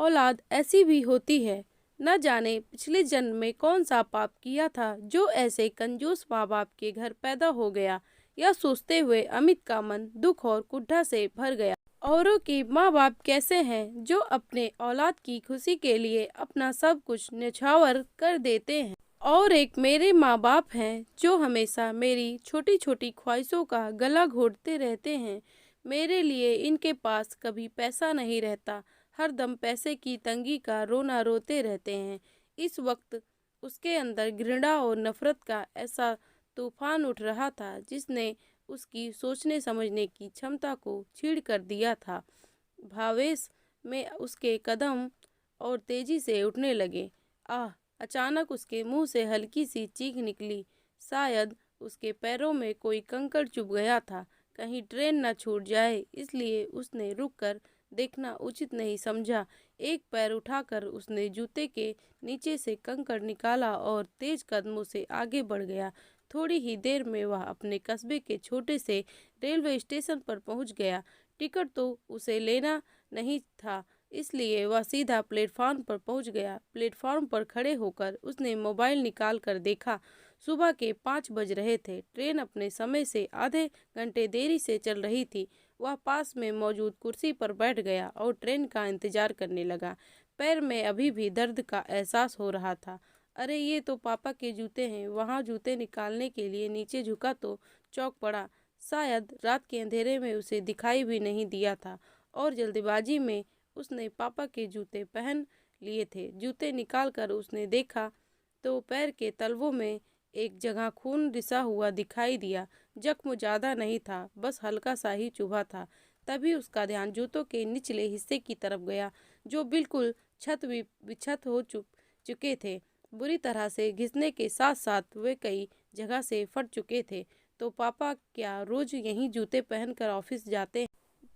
औलाद ऐसी भी होती है। न जाने पिछले जन्म में कौन सा पाप किया था जो ऐसे कंजूस माँ बाप के घर पैदा हो गया। यह सोचते हुए अमित का मन दुख और कुढ़ से भर गया। औरों की माँ बाप कैसे हैं जो अपने औलाद की खुशी के लिए अपना सब कुछ न्यौछावर कर देते हैं, और एक मेरे माँ बाप हैं जो हमेशा मेरी छोटी छोटी ख्वाहिशों का गला घोटते रहते हैं। मेरे लिए इनके पास कभी पैसा नहीं रहता, हर दम पैसे की तंगी का रोना रोते रहते हैं। इस वक्त उसके अंदर घृणा और नफरत का ऐसा तूफान उठ रहा था जिसने उसकी सोचने समझने की क्षमता को छीड़ कर दिया था। भावेश में उसके कदम और तेजी से उठने लगे। आह! अचानक उसके मुंह से हल्की सी चीख निकली। शायद उसके पैरों में कोई कंकड़ चुभ गया था। कहीं ट्रेन न छूट जाए, इसलिए उसने रुककर देखना उचित नहीं समझा। एक पैर उठाकर उसने जूते के नीचे से कंकड़ निकाला और तेज कदमों से आगे बढ़ गया। थोड़ी ही देर में वह अपने कस्बे के छोटे से रेलवे स्टेशन पर पहुंच गया। टिकट तो उसे लेना नहीं था, इसलिए वह सीधा प्लेटफॉर्म पर पहुंच गया। प्लेटफॉर्म पर खड़े होकर उसने मोबाइल निकाल कर देखा। सुबह के 5 बज रहे थे। ट्रेन अपने समय से आधे घंटे देरी से चल रही थी। वह पास में मौजूद कुर्सी पर बैठ गया और ट्रेन का इंतजार करने लगा। पैर में अभी भी दर्द का एहसास हो रहा था। अरे ये तो पापा के जूते हैं। वहाँ जूते निकालने के लिए नीचे झुका तो चौंक पड़ा। शायद रात के अंधेरे में उसे दिखाई भी नहीं दिया था और जल्दबाजी में उसने पापा के जूते पहन लिए थे। जूते निकालकर उसने देखा तो पैर के तलवों में एक जगह खून रिसा हुआ दिखाई दिया। जख्म ज़्यादा नहीं था, बस हल्का सा ही चुभा था। तभी उसका ध्यान जूतों के निचले हिस्से की तरफ गया, जो बिल्कुल छत विक्षत हो चुके थे। बुरी तरह से घिसने के साथ साथ वे कई जगह से फट चुके थे। तो पापा क्या रोज यही जूते पहनकर ऑफिस जाते हैं?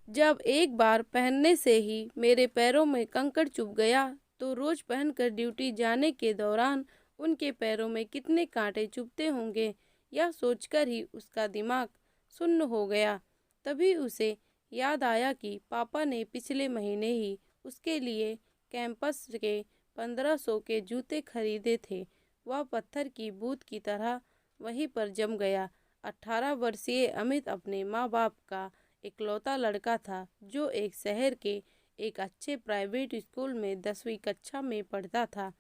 जब एक बार पहनने से ही मेरे पैरों में कंकड़ चुभ गया, तो रोज पहनकर ड्यूटी जाने के दौरान उनके पैरों में कितने कांटे चुभते होंगे। यह सोचकर ही उसका दिमाग सुन्न हो गया। तभी उसे याद आया कि पापा ने पिछले महीने ही उसके लिए कैंपस के 1500 के जूते खरीदे थे। वह पत्थर की बूंद की तरह वहीं पर जम गया। 18 वर्षीय अमित अपने माँ बाप का इकलौता लड़का था, जो एक शहर के एक अच्छे प्राइवेट स्कूल में 10वीं कक्षा में पढ़ता था।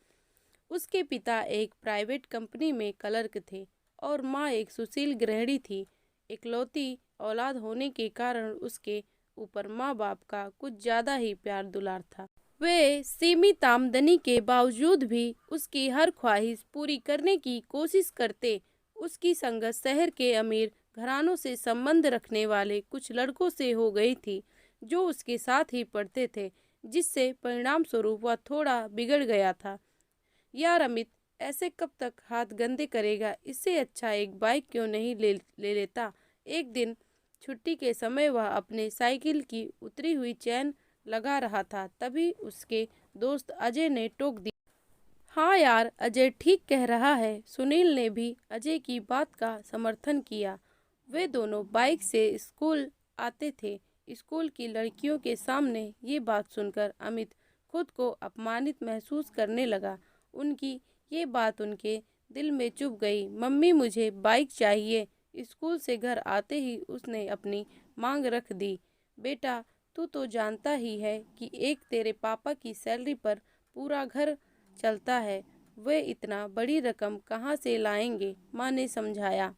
उसके पिता एक प्राइवेट कंपनी में क्लर्क थे और माँ एक सुशील गृहिणी थी। इकलौती औलाद होने के कारण उसके ऊपर माँ बाप का कुछ ज़्यादा ही प्यार दुलार था। वे सीमित आमदनी के बावजूद भी उसकी हर ख्वाहिश पूरी करने की कोशिश करते। उसकी संगत शहर के अमीर घरानों से संबंध रखने वाले कुछ लड़कों से हो गई थी, जो उसके साथ ही पढ़ते थे, जिससे परिणाम स्वरूप वह थोड़ा बिगड़ गया था। यार अमित, ऐसे कब तक हाथ गंदे करेगा? इससे अच्छा एक बाइक क्यों नहीं ले लेता? एक दिन छुट्टी के समय वह अपने साइकिल की उतरी हुई चैन लगा रहा था, तभी उसके दोस्त अजय ने टोक दिया। हाँ यार, अजय ठीक कह रहा है। सुनील ने भी अजय की बात का समर्थन किया। वे दोनों बाइक से स्कूल आते थे। स्कूल की लड़कियों के सामने ये बात सुनकर अमित खुद को अपमानित महसूस करने लगा। उनकी ये बात उनके दिल में चुभ गई। मम्मी, मुझे बाइक चाहिए। स्कूल से घर आते ही उसने अपनी मांग रख दी। बेटा, तू तो जानता ही है कि एक तेरे पापा की सैलरी पर पूरा घर चलता है। वे इतना बड़ी रकम कहाँ से लाएंगे? माँ ने समझाया।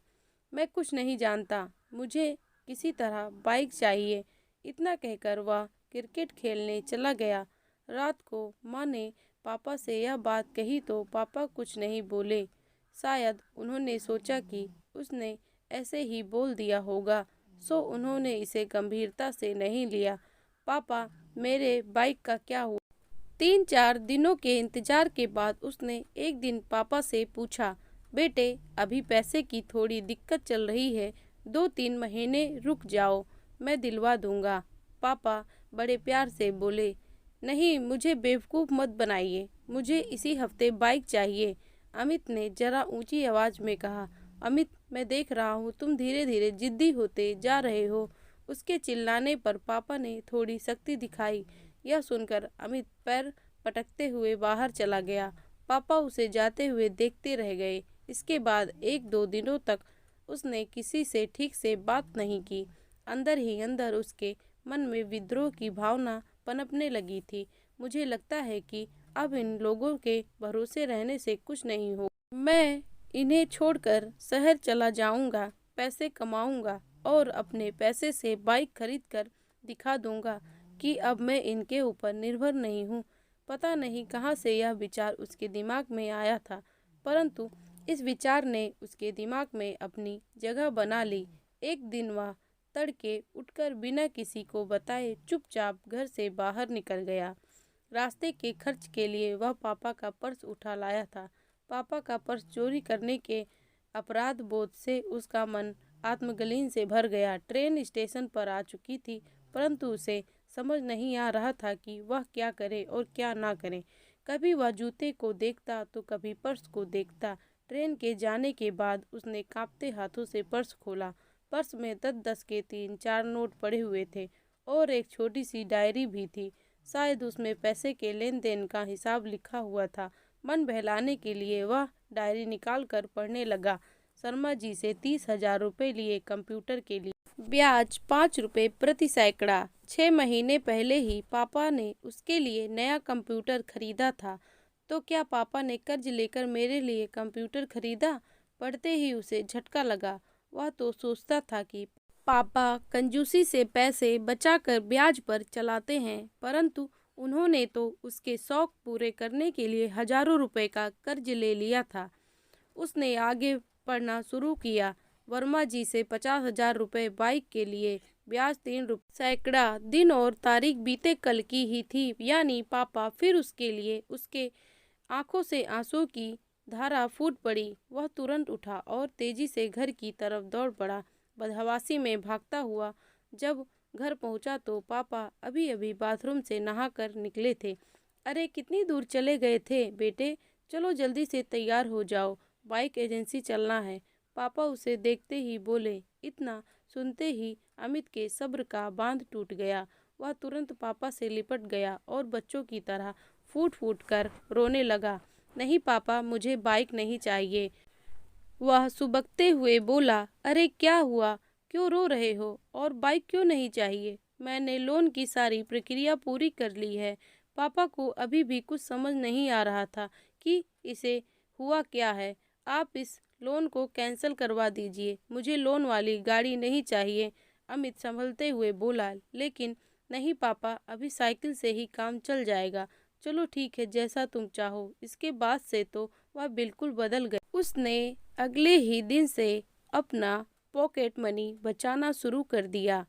मैं कुछ नहीं जानता, मुझे किसी तरह बाइक चाहिए। इतना कहकर वह क्रिकेट खेलने चला गया। रात को माँ ने पापा से यह बात कही तो पापा कुछ नहीं बोले। शायद उन्होंने सोचा कि उसने ऐसे ही बोल दिया होगा, सो उन्होंने इसे गंभीरता से नहीं लिया। पापा, मेरे बाइक का क्या हुआ? 3-4 दिनों के इंतजार के बाद उसने एक दिन पापा से पूछा, बेटे, अभी पैसे की थोड़ी दिक्कत चल रही है, 2-3 महीने रुक जाओ, मैं दिलवा दूंगा। पापा बड़े प्यार से बोले, नहीं, मुझे बेवकूफ़ मत बनाइए, मुझे इसी हफ्ते बाइक चाहिए। अमित ने जरा ऊंची आवाज़ में कहा। अमित, मैं देख रहा हूँ तुम धीरे धीरे जिद्दी होते जा रहे हो। उसके चिल्लाने पर पापा ने थोड़ी सख्ती दिखाई। यह सुनकर अमित पैर पटकते हुए बाहर चला गया। पापा उसे जाते हुए देखते रह गए। इसके बाद 1-2 दिनों तक उसने किसी से ठीक से बात नहीं की। अंदर ही अंदर उसके मन में विद्रोह की भावना पनपने लगी थी। मुझे लगता है कि अब इन लोगों के भरोसे रहने से कुछ नहीं हो। मैं इन्हें छोड़कर शहर चला जाऊंगा, पैसे कमाऊंगा और अपने पैसे से बाइक खरीद कर दिखा दूंगा कि अब मैं इनके ऊपर निर्भर नहीं हूँ। पता नहीं कहाँ से यह विचार उसके दिमाग में आया था, परंतु इस विचार ने उसके दिमाग में अपनी जगह बना ली। एक दिन वह तड़के उठकर बिना किसी को बताए चुपचाप घर से बाहर निकल गया। रास्ते के खर्च के लिए वह पापा का पर्स उठा लाया था। पापा का पर्स चोरी करने के अपराध बोध से उसका मन आत्मग्लानि से भर गया। ट्रेन स्टेशन पर आ चुकी थी, परंतु उसे समझ नहीं आ रहा था कि वह क्या करे और क्या ना करे। कभी वह जूते को देखता तो कभी पर्स को देखता। ट्रेन के जाने के बाद उसने कांपते हाथों से पर्स खोला। पर्स में 10-10 के 3-4 नोट पड़े हुए थे और एक छोटी सी डायरी भी थी। शायद उसमें पैसे के लेन देन का हिसाब लिखा हुआ था। मन बहलाने के लिए वह डायरी निकाल कर पढ़ने लगा। शर्मा जी से 30,000 रुपये लिए कंप्यूटर के लिए, ब्याज 5 रुपये प्रति सैकड़ा। 6 महीने पहले ही पापा ने उसके लिए नया कंप्यूटर खरीदा था, तो क्या पापा ने कर्ज लेकर मेरे लिए कंप्यूटर खरीदा? पढ़ते ही उसे झटका लगा। वह तो सोचता था कि पापा कंजूसी से पैसे बचाकर ब्याज पर चलाते हैं, परंतु उन्होंने तो उसके शौक पूरे करने के लिए हजारों रुपए का कर्ज ले लिया था। उसने आगे पढ़ना शुरू किया। वर्मा जी से 50,000 रुपये बाइक के लिए, ब्याज 3 रुपये सैकड़ा। दिन और तारीख बीते कल की ही थी, यानी पापा फिर उसके लिए। उसके आंखों से आंसू की धारा फूट पड़ी। वह तुरंत उठा और तेजी से घर की तरफ दौड़ पड़ा। बदहवासी में भागता हुआ जब घर पहुंचा तो पापा अभी अभी बाथरूम से नहाकर निकले थे। अरे कितनी दूर चले गए थे बेटे, चलो जल्दी से तैयार हो जाओ, बाइक एजेंसी चलना है। पापा उसे देखते ही बोले। इतना सुनते ही अमित के सब्र का बांध टूट गया। वह तुरंत पापा से लिपट गया और बच्चों की तरह फूट फूट कर रोने लगा। नहीं पापा, मुझे बाइक नहीं चाहिए। वह सुबकते हुए बोला। अरे क्या हुआ, क्यों रो रहे हो और बाइक क्यों नहीं चाहिए? मैंने लोन की सारी प्रक्रिया पूरी कर ली है। पापा को अभी भी कुछ समझ नहीं आ रहा था कि इसे हुआ क्या है। आप इस लोन को कैंसिल करवा दीजिए, मुझे लोन वाली गाड़ी नहीं चाहिए। अमित संभलते हुए बोला। लेकिन नहीं पापा, अभी साइकिल से ही काम चल जाएगा। चलो ठीक है, जैसा तुम चाहो। इसके बाद से तो वह बिल्कुल बदल गई। उसने अगले ही दिन से अपना पॉकेट मनी बचाना शुरू कर दिया।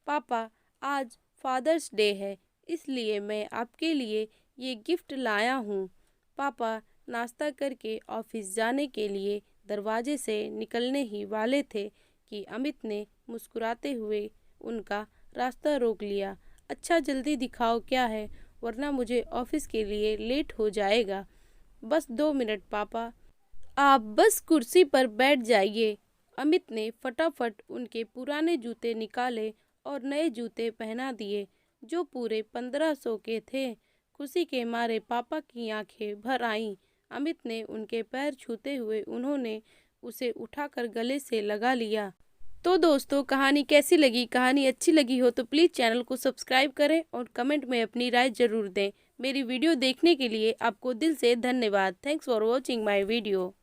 पापा, आज फादर्स डे है, इसलिए मैं आपके लिए ये गिफ्ट लाया हूँ। पापा नाश्ता करके ऑफिस जाने के लिए दरवाजे से निकलने ही वाले थे कि अमित ने मुस्कुराते हुए उनका रास्ता रोक लिया। अच्छा जल्दी दिखाओ क्या है, वरना मुझे ऑफिस के लिए लेट हो जाएगा। बस 2 मिनट पापा, आप बस कुर्सी पर बैठ जाइए। अमित ने फटाफट उनके पुराने जूते निकाले और नए जूते पहना दिए, जो पूरे 1500 के थे। खुशी के मारे पापा की आंखें भर आईं। अमित ने उनके पैर छूते हुए उन्होंने उसे उठाकर गले से लगा लिया। तो दोस्तों, कहानी कैसी लगी? कहानी अच्छी लगी हो तो प्लीज़ चैनल को सब्सक्राइब करें और कमेंट में अपनी राय ज़रूर दें। मेरी वीडियो देखने के लिए आपको दिल से धन्यवाद। Thanks for watching my video.